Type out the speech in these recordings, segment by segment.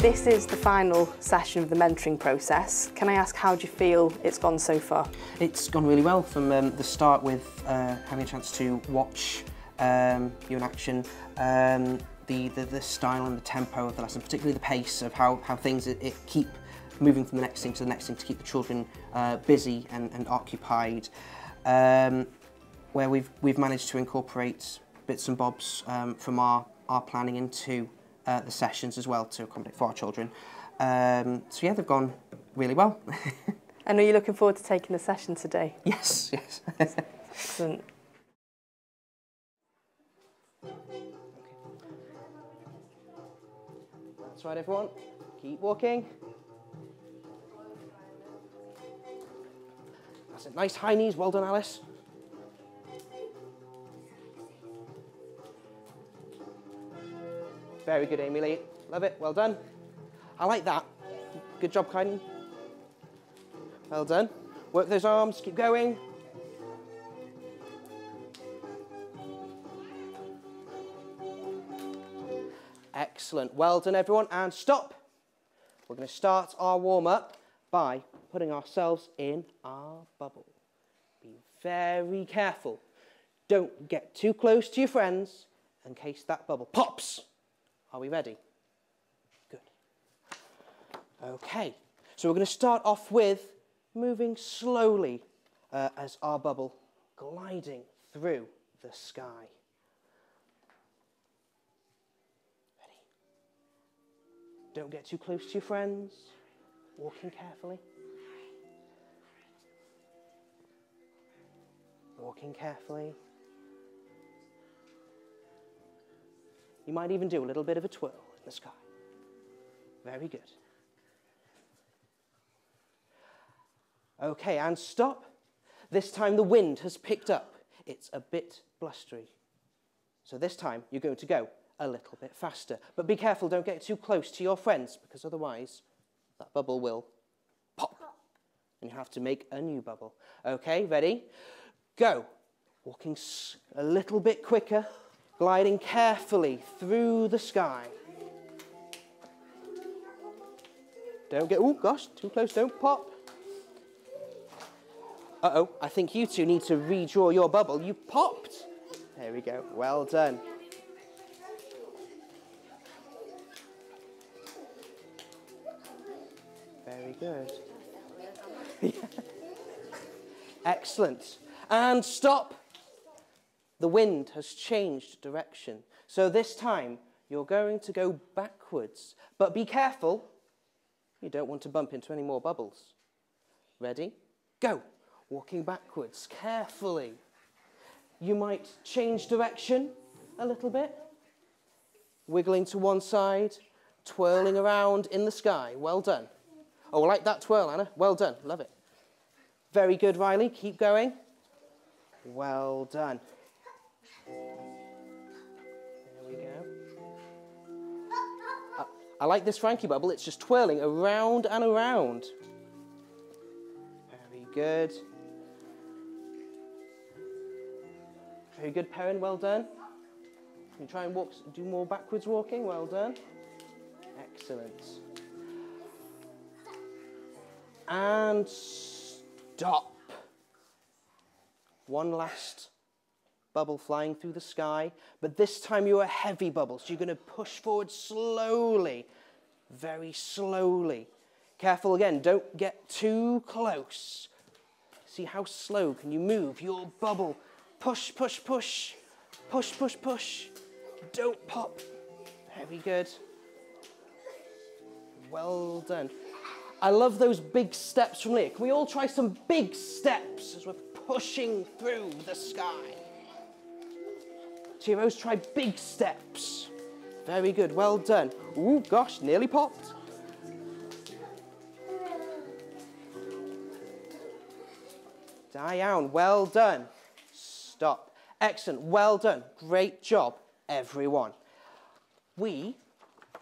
This is the final session of the mentoring process. Can I ask how do you feel it's gone so far? It's gone really well from the start with having a chance to watch you in action, the style and the tempo of the lesson, particularly the pace of how things it keep moving from the next thing to the next thing to keep the children busy and occupied, where we've managed to incorporate bits and bobs from our planning into the sessions as well to accommodate for our children. So yeah, they've gone really well. And are you looking forward to taking the session today? Yes, yes. Excellent. That's right, everyone. Keep walking. That's it. Nice high knees. Well done, Alice. Very good, Amy. Love it. Well done. I like that. Good job, Kyden. Well done. Work those arms. Keep going. Excellent. Well done, everyone. And stop. We're going to start our warm-up by putting ourselves in our bubble. Be very careful. Don't get too close to your friends in case that bubble pops. Are we ready? Good. Okay. So we're going to start off with moving slowly as our bubble gliding through the sky. Don't get too close to your friends. Walking carefully. Walking carefully. You might even do a little bit of a twirl in the sky. Very good. Okay, and stop. This time the wind has picked up. It's a bit blustery. So this time you're going to go a little bit faster. But be careful, don't get too close to your friends, because otherwise that bubble will pop. And you have to make a new bubble. Okay, ready? Go. Walking a little bit quicker, gliding carefully through the sky. Don't get, oh gosh, too close, don't pop. Uh-oh, I think you two need to redraw your bubble. You popped. There we go, well done. Very good. Excellent. And stop. The wind has changed direction. So this time you're going to go backwards. But be careful. You don't want to bump into any more bubbles. Ready? Go. Walking backwards carefully. You might change direction a little bit. Wiggling to one side, twirling around in the sky. Well done. Oh, I like that twirl, Anna. Well done. Love it. Very good, Riley. Keep going. Well done. There we go. I like this Frankie bubble. It's just twirling around and around. Very good. Very good, Perrin. Well done. You try and do more backwards walking. Well done. Excellent. And stop. One last bubble flying through the sky, but this time you're a heavy bubble, so you're going to push forward slowly, very slowly. Careful again, don't get too close. See how slow can you move your bubble. Push, push, push. Push, push, push. Don't pop. Very good. Well done. I love those big steps from Leah. Can we all try some big steps as we're pushing through the sky? Heroes, try big steps. Very good, well done. Ooh, gosh, nearly popped. Diane, well done. Stop. Excellent, well done. Great job, everyone. We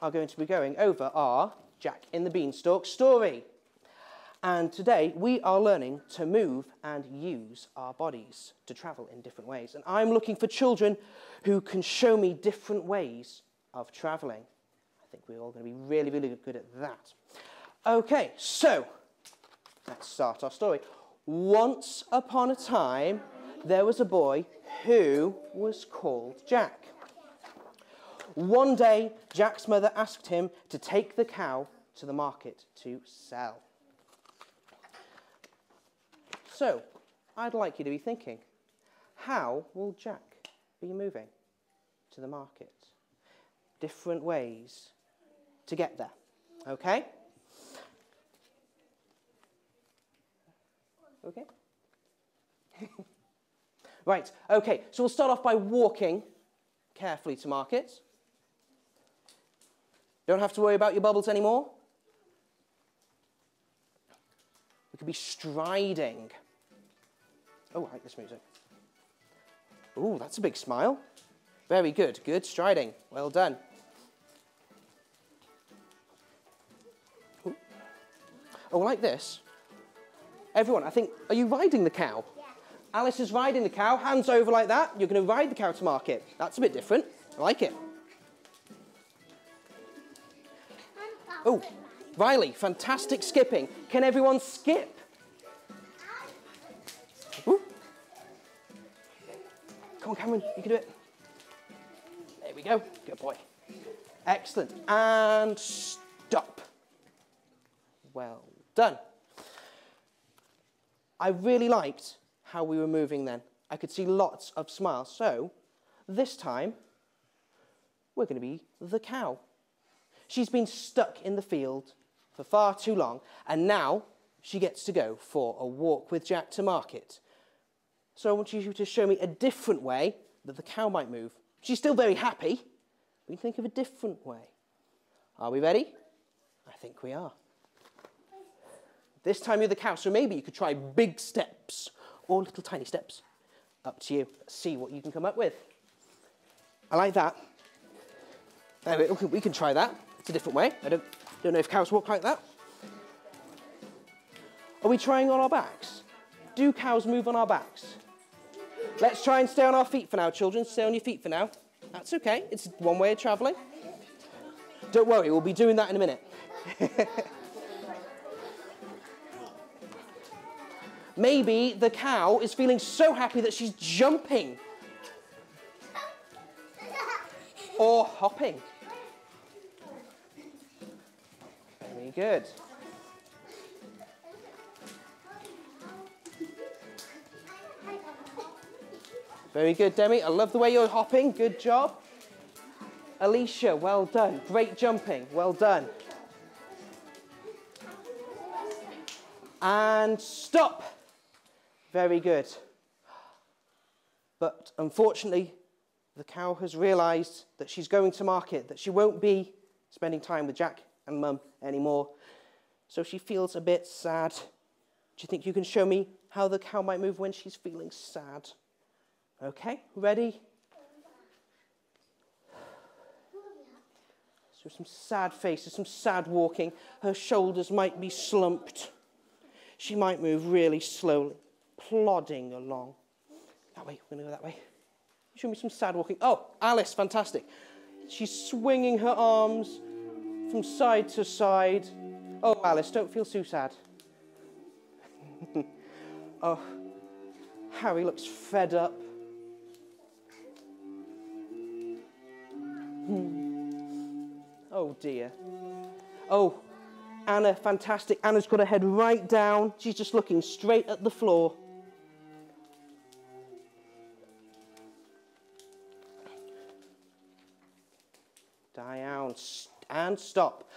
are going to be going over our Jack in the Beanstalk story. And today we are learning to move and use our bodies to travel in different ways. And I'm looking for children who can show me different ways of traveling. I think we're all going to be really, really good at that. Okay, so let's start our story. Once upon a time, there was a boy who was called Jack. One day, Jack's mother asked him to take the cow to the market to sell. So, I'd like you to be thinking, how will Jack be moving to the market? Different ways to get there, okay? Okay? Right, okay, so we'll start off by walking carefully to market. Don't have to worry about your bubbles anymore. We could be striding. Oh, I like this music. Ooh, that's a big smile. Very good, good striding. Well done. Ooh. Oh, like this. Everyone, I think, are you riding the cow? Yeah. Alice is riding the cow, hands over like that. You're going to ride the cow to market. That's a bit different. I like it. Oh, Riley, fantastic skipping. Can everyone skip? Ooh. Come on, Cameron, you can do it. There we go. Good boy. Excellent. And stop. Well done. I really liked how we were moving then. I could see lots of smiles. So this time, we're going to be the cow. She's been stuck in the field for far too long, and now she gets to go for a walk with Jack to market. So I want you to show me a different way that the cow might move. She's still very happy. We can think of a different way. Are we ready? I think we are. This time you're the cow, so maybe you could try big steps or little tiny steps. Up to you. Let's see what you can come up with. I like that. We can try that. It's a different way. I don't know if cows walk like that. Are we trying on our backs? Do cows move on our backs? Let's try and stay on our feet for now, children. Stay on your feet for now. That's okay. It's one way of travelling. Don't worry, we'll be doing that in a minute. Maybe the cow is feeling so happy that she's jumping. Or hopping. Very good. Very good, Demi. I love the way you're hopping. Good job. Alicia, well done. Great jumping. Well done. And stop. Very good. But unfortunately, the cow has realised that she's going to market, that she won't be spending time with Jack and Mum anymore. So she feels a bit sad. Do you think you can show me how the cow might move when she's feeling sad? Okay, ready? So some sad faces, some sad walking. Her shoulders might be slumped. She might move really slowly, plodding along. That way, we're going to go that way. Show me some sad walking. Oh, Alice, fantastic. She's swinging her arms from side to side. Oh, Alice, don't feel too sad. Oh, Harry looks fed up. Oh, dear. Oh, Anna, fantastic. Anna's got her head right down. She's just looking straight at the floor. Down and stop.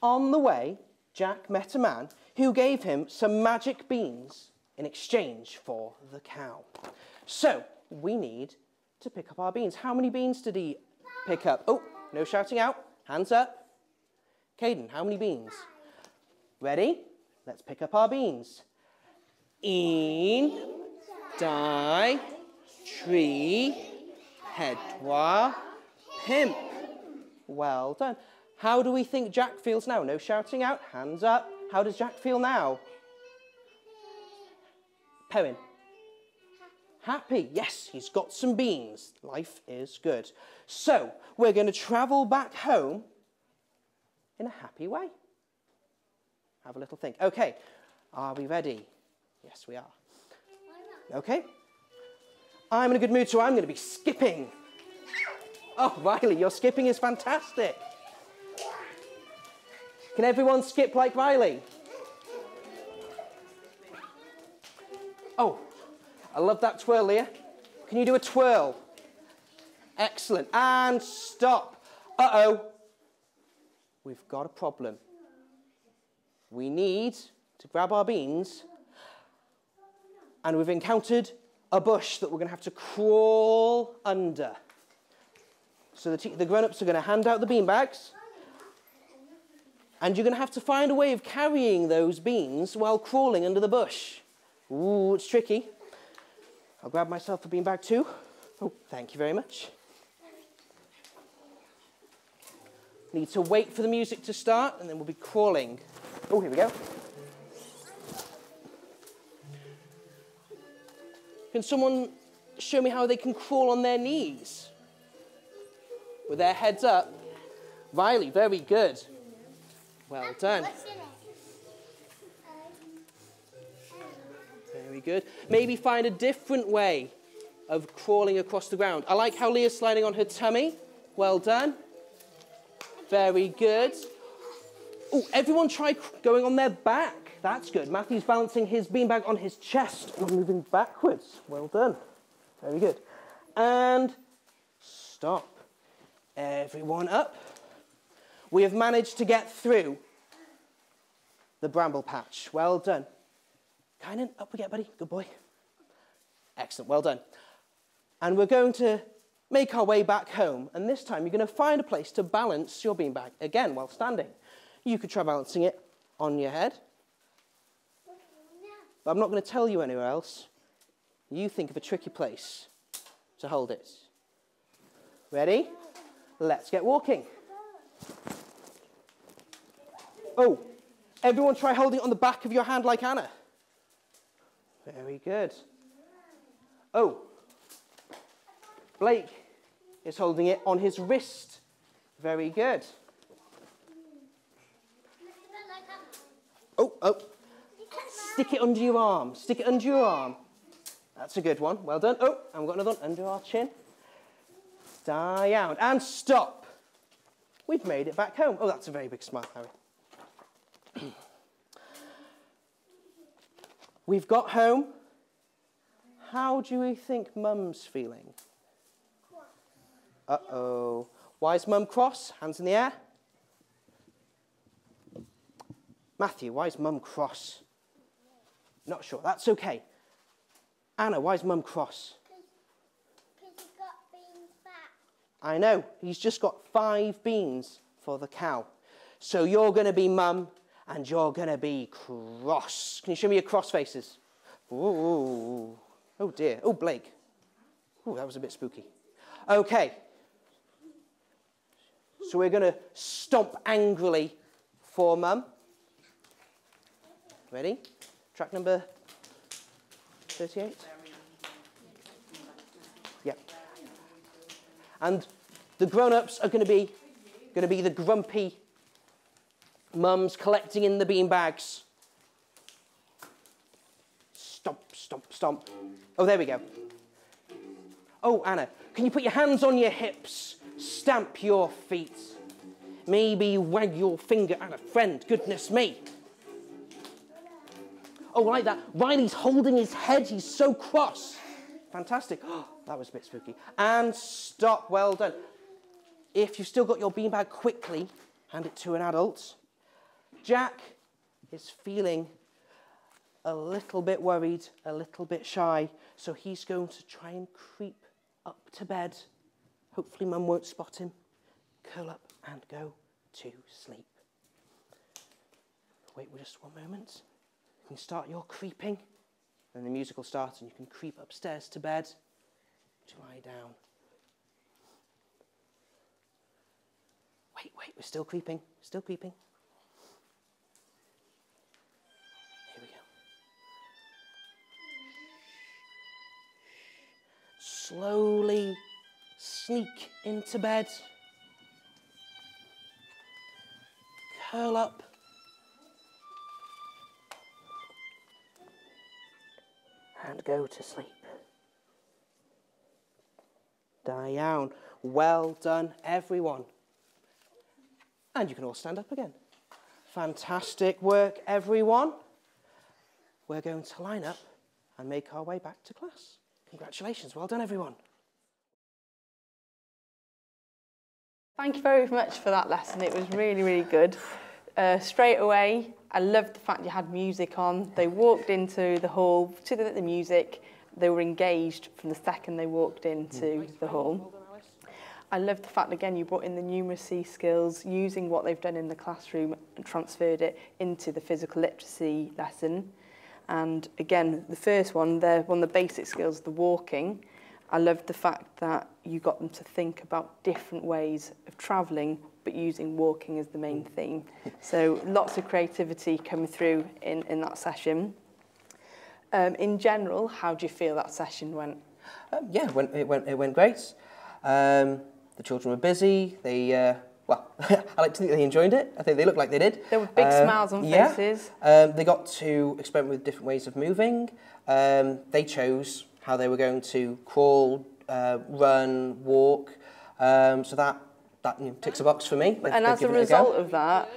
On the way, Jack met a man who gave him some magic beans in exchange for the cow. So, we need to pick up our beans. How many beans did he pick up? Oh, no shouting out. Hands up. Caden, how many beans? Ready? Let's pick up our beans. Un, dau, tri, pedwar, pump. Well done. How do we think Jack feels now? No shouting out. Hands up. How does Jack feel now? Perrin. Happy. Yes, he's got some beans. Life is good. So, we're going to travel back home in a happy way. Have a little think. Okay, are we ready? Yes, we are. Okay. I'm in a good mood, so I'm going to be skipping. Oh, Riley, your skipping is fantastic. Can everyone skip like Riley? Oh, I love that twirl, Leah. Can you do a twirl? Excellent. And stop. Uh-oh. We've got a problem. We need to grab our beans, and we've encountered a bush that we're going to have to crawl under. So the grown-ups are going to hand out the bean bags, and you're going to have to find a way of carrying those beans while crawling under the bush. Ooh, it's tricky. I'll grab myself a bean bag too. Oh, thank you very much. Need to wait for the music to start, and then we'll be crawling. Oh, here we go. Can someone show me how they can crawl on their knees? With their heads up. Riley, very good. Well done. Very good. Maybe find a different way of crawling across the ground. I like how Leah's sliding on her tummy. Well done. Very good. Oh, everyone try going on their back. That's good. Matthew's balancing his beanbag on his chest and moving backwards. Well done. Very good. And stop. Everyone up. We have managed to get through the bramble patch. Well done. Kynan, up we get, buddy. Good boy. Excellent. Well done. And we're going to make our way back home. And this time you're going to find a place to balance your beanbag again while standing. You could try balancing it on your head. But I'm not going to tell you anywhere else. You think of a tricky place to hold it. Ready? Let's get walking. Oh, everyone try holding it on the back of your hand like Anna. Very good. Oh, Blake is holding it on his wrist. Very good. Oh. Stick it under your arm. Stick it under your arm. That's a good one. Well done. Oh, and we've got another one under our chin. Down. And stop. We've made it back home. Oh, that's a very big smile, Harry. We've got home. How do we think Mum's feeling? Uh-oh. Why is Mum cross? Hands in the air. Matthew, why is Mum cross? Not sure. That's okay. Anna, why is Mum cross? Because he got beans back. I know. He's just got 5 beans for the cow. So you're going to be Mum and you're going to be cross. Can you show me your cross faces? Ooh. Oh, dear. Oh, Blake. Ooh, that was a bit spooky. Okay. So we're going to stomp angrily for Mum. Ready? Track number 38? Yeah. And the grown-ups are going to be the grumpy mums collecting in the bean bags. Stomp, stomp, stomp. Oh, there we go. Oh, Anna, can you put your hands on your hips? Stamp your feet. Maybe wag your finger at a friend. Goodness me. Oh, I like that. Riley's holding his head. He's so cross. Fantastic. Oh, that was a bit spooky. And stop. Well done. If you've still got your beanbag, quickly hand it to an adult. Jack is feeling a little bit worried, a little bit shy, so he's going to try and creep up to bed. Hopefully Mum won't spot him. Curl up and go to sleep. Wait just one moment. You can start your creeping, and the music will start, and you can creep upstairs to bed to lie down. Wait, we're still creeping, still creeping. Here we go. Slowly sneak into bed. curl up. And go to sleep. Die down. Well done, everyone. And you can all stand up again. Fantastic work, everyone. We're going to line up and make our way back to class. Congratulations, well done, everyone. Thank you very much for that lesson. It was really, really good. Straight away, I loved the fact you had music on. They walked into the hall to the music. They were engaged from the second they walked into the hall. I love the fact, again, you brought in the numeracy skills, using what they've done in the classroom and transferred it into the physical literacy lesson. And again, the first one, one of the basic skills, the walking. I loved the fact that you got them to think about different ways of travelling, but using walking as the main theme. So lots of creativity coming through in that session. In general, how do you feel that session went? Yeah, it went great. The children were busy. They, well, I like to think they enjoyed it. I think they looked like they did. There were big smiles on faces. They got to experiment with different ways of moving. They chose how they were going to crawl, run, walk. So that ticks a box for me. And as a result of that,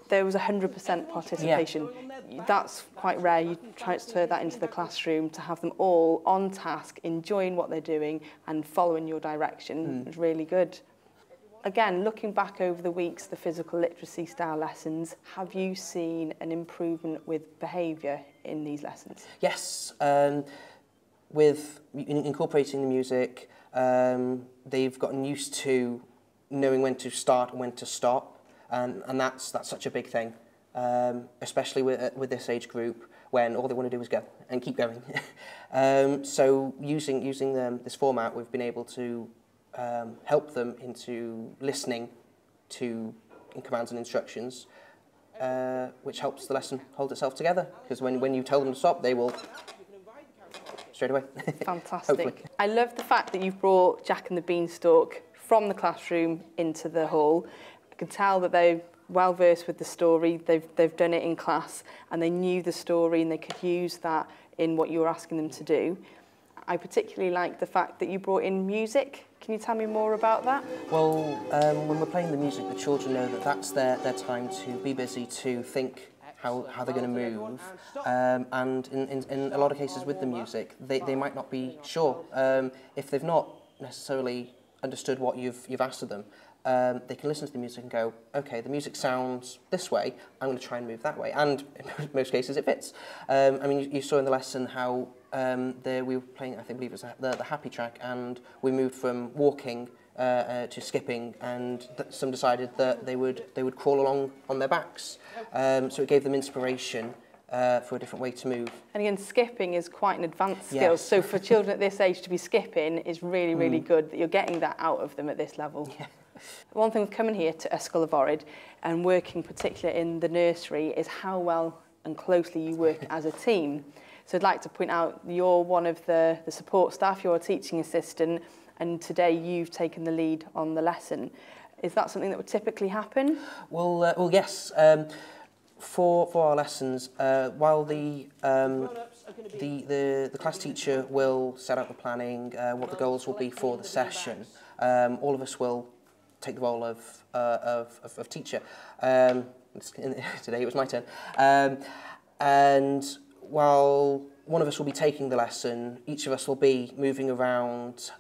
there was 100% participation. Yeah. That's quite rare. You transfer that into the classroom to have them all on task, enjoying what they're doing and following your direction. It's really good. Again, looking back over the weeks, the physical literacy style lessons, have you seen an improvement with behaviour in these lessons? Yes. With incorporating the music, they've gotten used to knowing when to start and when to stop. And that's such a big thing, especially with this age group when all they want to do is go and keep going. So using this format, we've been able to help them into listening to commands and instructions, which helps the lesson hold itself together. Because when you tell them to stop, they will straight away. Fantastic. I love the fact that you've brought Jack and the Beanstalk from the classroom into the hall. I can tell that they're well versed with the story. They've done it in class and they knew the story and they could use that in what you were asking them to do. I particularly like the fact that you brought in music. Can you tell me more about that? Well, when we're playing the music, the children know that that's their time to be busy, to think how they're going to move. And in a lot of cases with the music, they might not be sure. If they've not necessarily understood what you've asked of them, they can listen to the music and go, okay, the music sounds this way, I'm going to try and move that way. And in most cases it fits. I mean, you saw in the lesson how we were playing, I believe it was the happy track, and we moved from walking to skipping, and some decided that they would crawl along on their backs. So it gave them inspiration for a different way to move. And again, skipping is quite an advanced skill, yes. So for children at this age to be skipping is really, really good that you're getting that out of them at this level. Yeah. One thing with coming here to Ysgol y Foryd and working particularly in the nursery is how well and closely you work as a team. So I'd like to point out you're one of the support staff, you're a teaching assistant, and today you've taken the lead on the lesson. Is that something that would typically happen? Well, yes. For our lessons, while the class teacher will set out the planning, what the goals will be for the session, all of us will take the role of teacher. Today it was my turn. And while one of us will be taking the lesson, each of us will be moving around,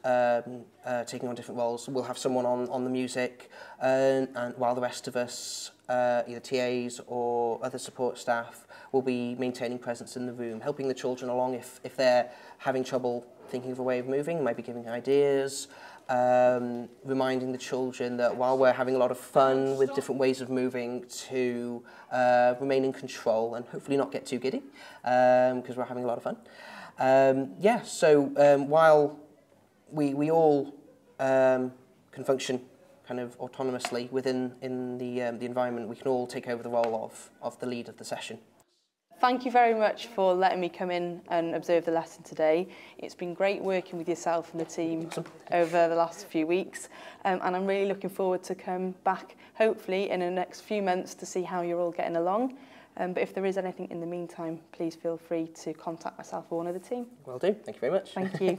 taking on different roles. We'll have someone on the music, and while the rest of us, either TAs or other support staff, will be maintaining presence in the room, helping the children along if they're having trouble thinking of a way of moving, maybe giving ideas, reminding the children that while we're having a lot of fun with different ways of moving, to remain in control and hopefully not get too giddy, because we're having a lot of fun. Yeah, so while we all can function kind of autonomously within the environment, we can all take over the role of the lead of the session. Thank you very much for letting me come in and observe the lesson today. It's been great working with yourself and the team over the last few weeks, and I'm really looking forward to come back, hopefully, in the next few months to see how you're all getting along. But if there is anything in the meantime, please feel free to contact myself or one of the team. Will do. Thank you very much. Thank you.